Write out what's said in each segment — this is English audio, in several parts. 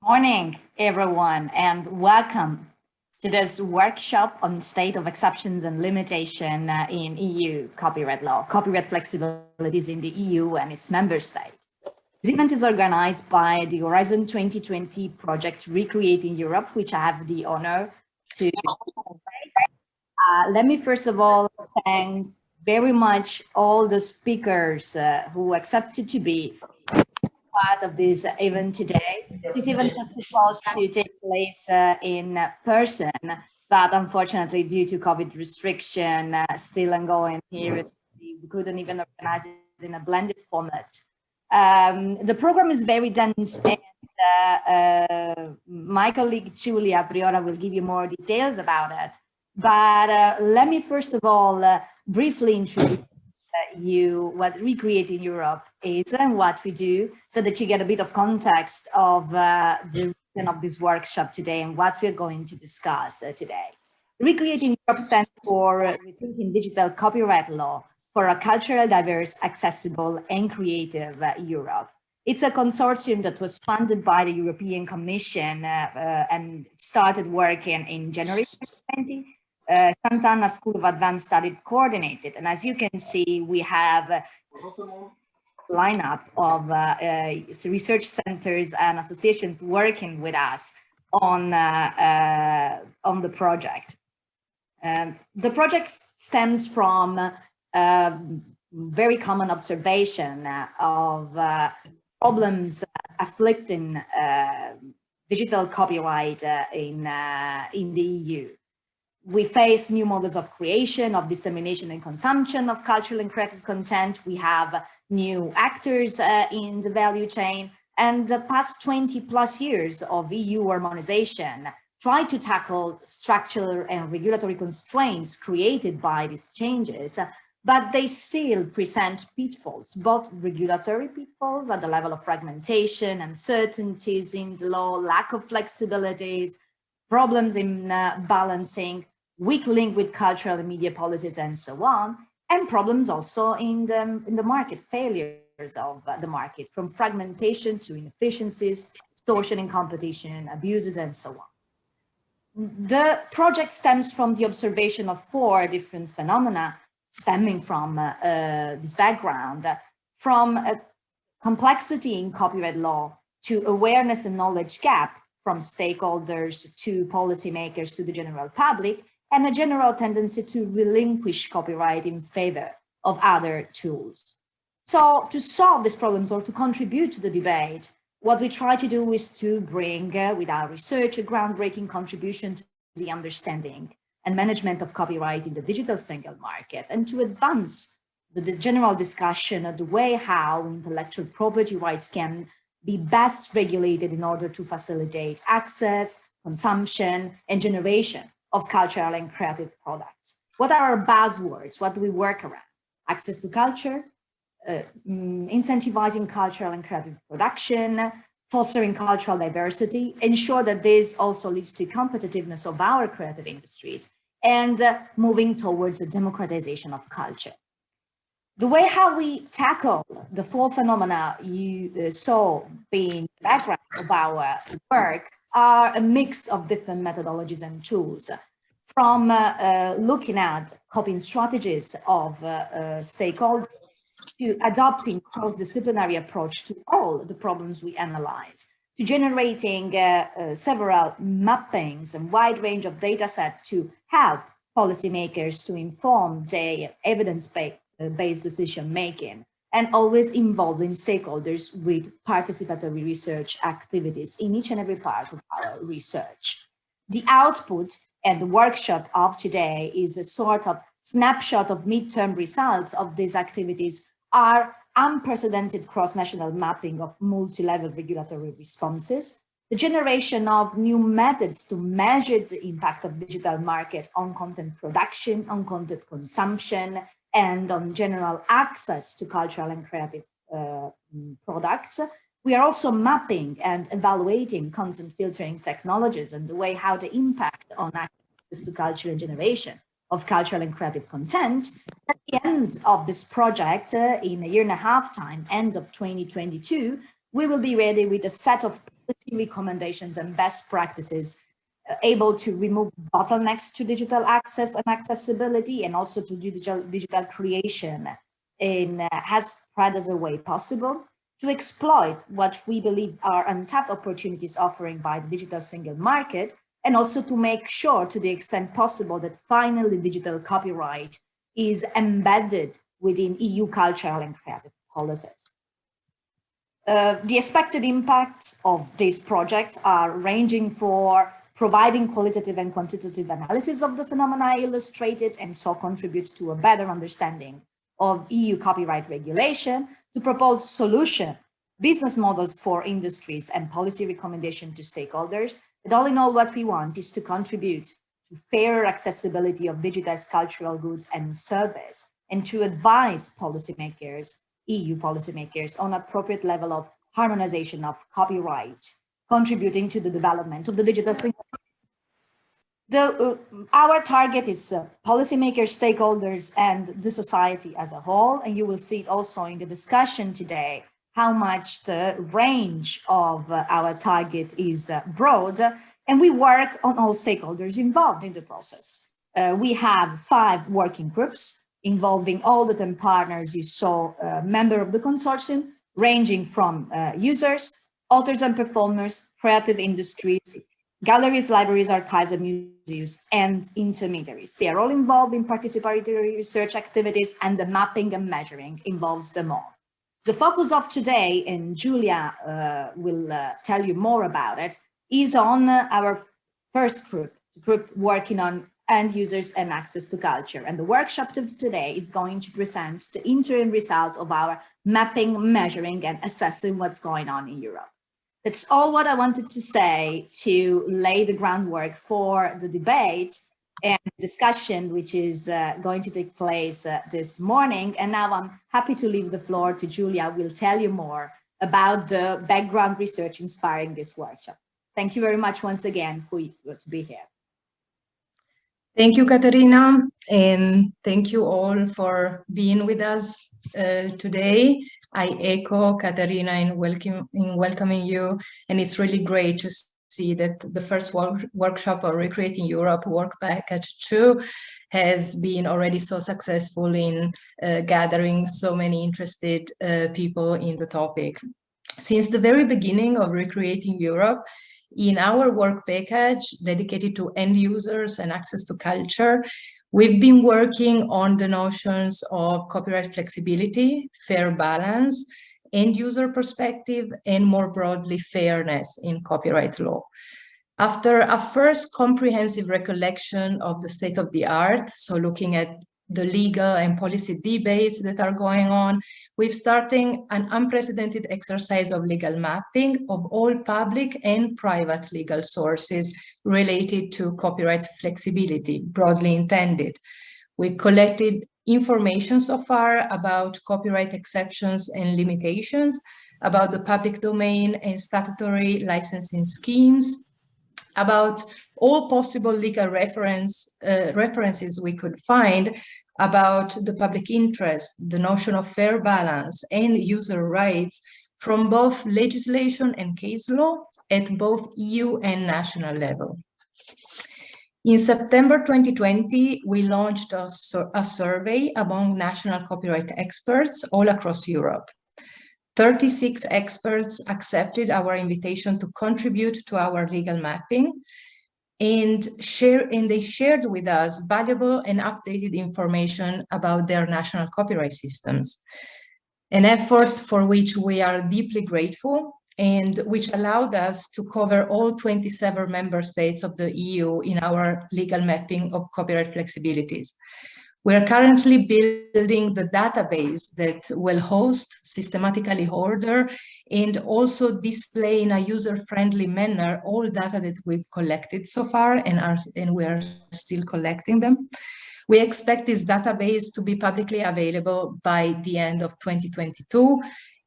Morning, everyone, and welcome to this workshop on state of exceptions and limitation in EU copyright law, copyright flexibilities in the EU and its member state. This event is organized by the Horizon 2020 project Recreating Europe, which I have the honor to let me first of all thank very much all the speakers who accepted to be part of this event today. This event was supposed to take place in person, but unfortunately, due to COVID restriction still ongoing here, we couldn't even organize it in a blended format. The program is very dense, and my colleague Giulia Priora will give you more details about it. But let me first of all briefly introduce you what Recreating Europe is and what we do, so that you get a bit of context of the reason of this workshop today and what we're going to discuss today. Recreating Europe stands for Rethinking Digital Copyright Law for a culturally diverse, accessible and creative Europe. It's a consortium that was funded by the European Commission and started working in January 2020. Sant'Anna School of Advanced Studies coordinated, and as you can see, we have a lineup of research centers and associations working with us on the project. The project stems from very common observation of problems afflicting digital copyright in the EU. We face new models of creation, of dissemination and consumption of cultural and creative content. We have new actors in the value chain, and the past 20 plus years of EU harmonization try to tackle structural and regulatory constraints created by these changes, but they still present pitfalls, both regulatory pitfalls at the level of fragmentation, uncertainties in the law, lack of flexibilities, problems in balancing, weak link with cultural and media policies and so on, and problems also in the market, failures of the market, from fragmentation to inefficiencies, distortion in competition, abuses, and so on. The project stems from the observation of 4 different phenomena stemming from this background, from complexity in copyright law to awareness and knowledge gap from stakeholders to policymakers to the general public, and a general tendency to relinquish copyright in favor of other tools. So to solve these problems or to contribute to the debate, what we try to do is to bring, with our research, a groundbreaking contribution to the understanding and management of copyright in the digital single market, and to advance the general discussion of the way how intellectual property rights can be best regulated in order to facilitate access, consumption, and generation of cultural and creative products. What are our buzzwords? What do we work around? Access to culture, incentivizing cultural and creative production, fostering cultural diversity, ensure that this also leads to competitiveness of our creative industries, and moving towards the democratization of culture. The way how we tackle the 4 phenomena you saw being the background of our work are a mix of different methodologies and tools, from looking at copying strategies of stakeholders to adopting cross-disciplinary approach to all the problems we analyze, to generating several mappings and wide range of data sets to help policymakers to inform their evidence-based decision-making, and always involving stakeholders with participatory research activities in each and every part of our research. The output and the workshop of today is a sort of snapshot of midterm results of these activities are unprecedented cross-national mapping of multi-level regulatory responses, the generation of new methods to measure the impact of digital market on content production, on content consumption, and on general access to cultural and creative products. We are also mapping and evaluating content filtering technologies and the way how they impact on access to culture and generation of cultural and creative content. At the end of this project, in a year and a half time, end of 2022, we will be ready with a set of policy recommendations and best practices able to remove bottlenecks to digital access and accessibility, and also to digital creation in as spread as a way possible to exploit what we believe are untapped opportunities offering by the digital single market, and also to make sure, to the extent possible, that finally digital copyright is embedded within EU cultural and creative policies. The expected impact of this project are ranging for providing qualitative and quantitative analysis of the phenomena illustrated, and so contribute to a better understanding of EU copyright regulation, to propose solution, business models for industries, and policy recommendation to stakeholders. But all in all, what we want is to contribute to fairer accessibility of digitized cultural goods and service, and to advise policymakers, EU policymakers, on appropriate level of harmonization of copyright, contributing to the development of the digital single. Our target is policymakers, stakeholders, and the society as a whole. And you will see it also in the discussion today, how much the range of our target is broad. And we work on all stakeholders involved in the process. We have 5 working groups involving all the 10 partners you saw, member of the consortium, ranging from users, authors and performers, creative industries, galleries, libraries, archives, and museums, and intermediaries. They are all involved in participatory research activities, and the mapping and measuring involves them all. The focus of today, and Giulia will tell you more about it, is on our first group, the group working on end users and access to culture. And the workshop of today is going to present the interim result of our mapping, measuring, and assessing what's going on in Europe. That's all what I wanted to say to lay the groundwork for the debate and discussion, which is going to take place this morning. And now I'm happy to leave the floor to Giulia, who will tell you more about the background research inspiring this workshop. Thank you very much once again for you to be here. Thank you, Caterina, and thank you all for being with us today. I echo Caterina in welcoming you, and it's really great to see that the first workshop of Recreating Europe Work Package 2 has been already so successful in gathering so many interested people in the topic. Since the very beginning of Recreating Europe, in our work package dedicated to end users and access to culture, we've been working on the notions of copyright flexibility, fair balance, end user perspective, and more broadly, fairness in copyright law. After a first comprehensive recollection of the state of the art, so looking at the legal and policy debates that are going on, we've started an unprecedented exercise of legal mapping of all public and private legal sources related to copyright flexibility, broadly intended. We collected information so far about copyright exceptions and limitations, about the public domain and statutory licensing schemes, about all possible legal references we could find about the public interest, the notion of fair balance and user rights from both legislation and case law at both EU and national level. In September 2020, we launched a survey among national copyright experts all across Europe. 36 experts accepted our invitation to contribute to our legal mapping, and they shared with us valuable and updated information about their national copyright systems, an effort for which we are deeply grateful and which allowed us to cover all 27 member states of the EU in our legal mapping of copyright flexibilities. We are currently building the database that will host, systematically order, and also display in a user-friendly manner all data that we've collected so far and we are still collecting them. We expect this database to be publicly available by the end of 2022,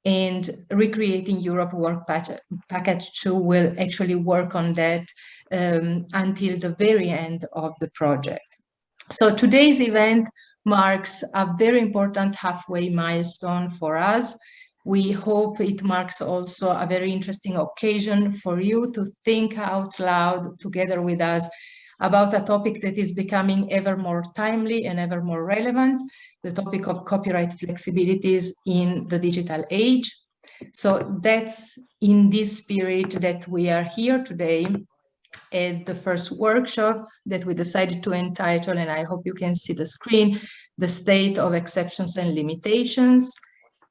and Recreating Europe Work Package 2 will actually work on that until the very end of the project. So today's event marks a very important halfway milestone for us. We hope it marks also a very interesting occasion for you to think out loud together with us about a topic that is becoming ever more timely and ever more relevant, the topic of copyright flexibilities in the digital age. So that's in this spirit that we are here today at the first workshop that we decided to entitle, and I hope you can see the screen, The State of Exceptions and Limitations.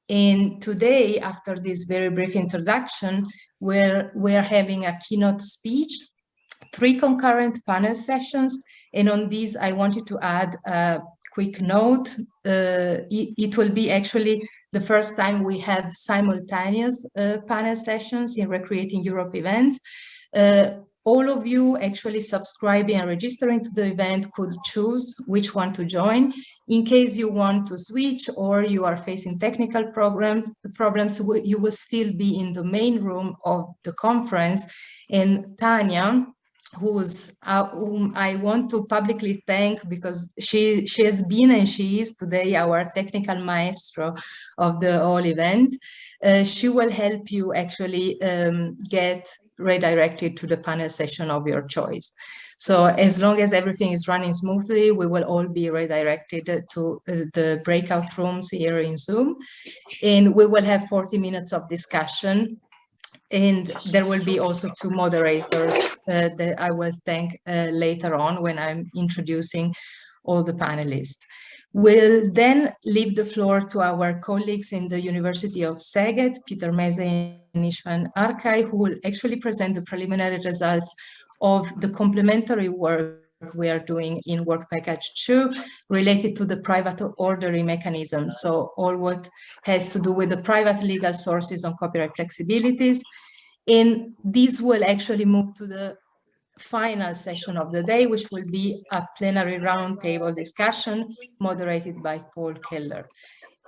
And today, after this very brief introduction, we're having a keynote speech, 3 concurrent panel sessions, and on these I wanted to add a quick note. It will be actually the first time we have simultaneous panel sessions in Recreating Europe events. All of you actually subscribing and registering to the event could choose which one to join. In case you want to switch or you are facing technical problems, you will still be in the main room of the conference. And Tanya, whom I want to publicly thank because she has been and she is today our technical maestro of the whole event. She will help you actually get redirected to the panel session of your choice. So as long as everything is running smoothly, we will all be redirected to the breakout rooms here in Zoom. And we will have 40 minutes of discussion. And there will be also 2 moderators that I will thank later on when I'm introducing all the panelists. We'll then leave the floor to our colleagues in the University of Szeged, Peter Meze and István Arkai, who will actually present the preliminary results of the complementary work we are doing in Work Package 2 related to the private ordering mechanism. So all what has to do with the private legal sources on copyright flexibilities. And this will actually move to the final session of the day, which will be a plenary roundtable discussion moderated by Paul Keller.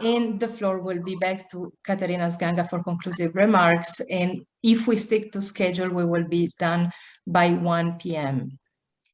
And the floor will be back to Caterina Sganga for conclusive remarks. And if we stick to schedule, we will be done by 1 p.m.